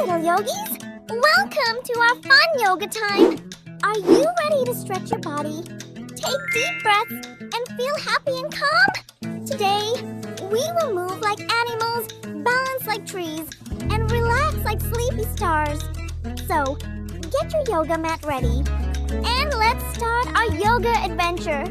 little yogis! Welcome to our fun yoga time! Are you ready to stretch your body? Take deep breaths and feel happy and calm! Today, we will move like animals, balance like trees, and relax like sleepy stars. So, get your yoga mat ready, and let's start our yoga adventure!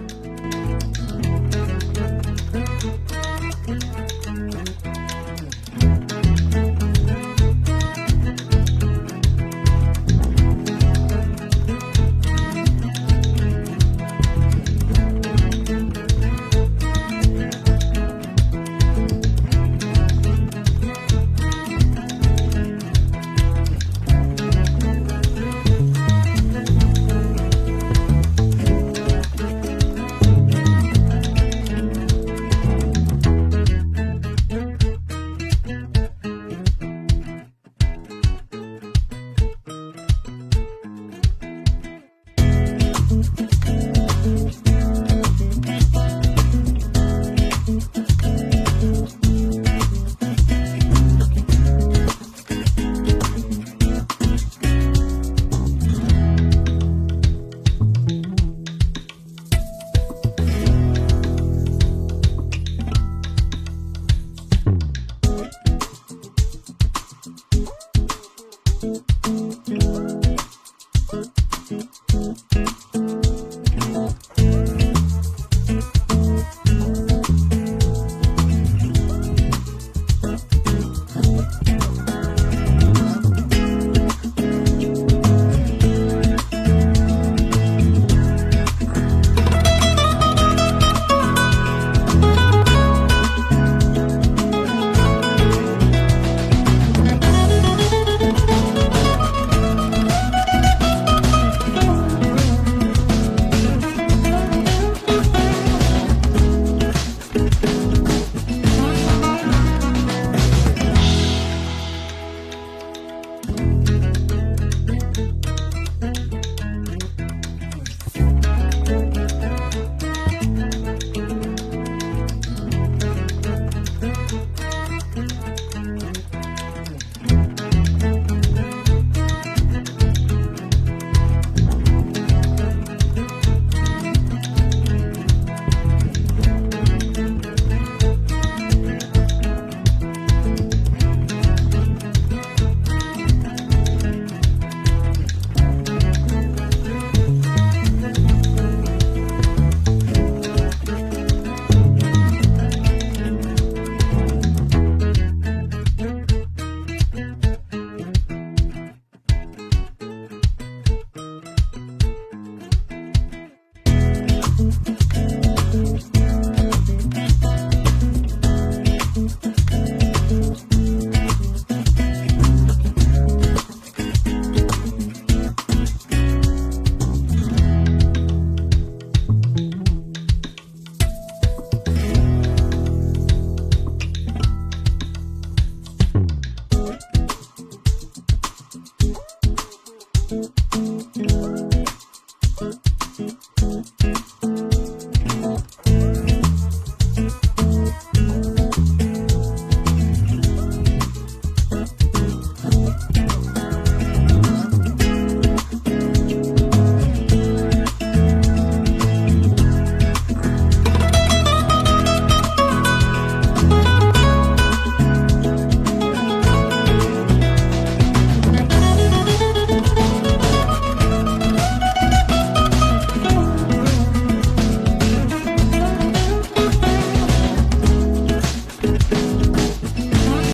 Thank you.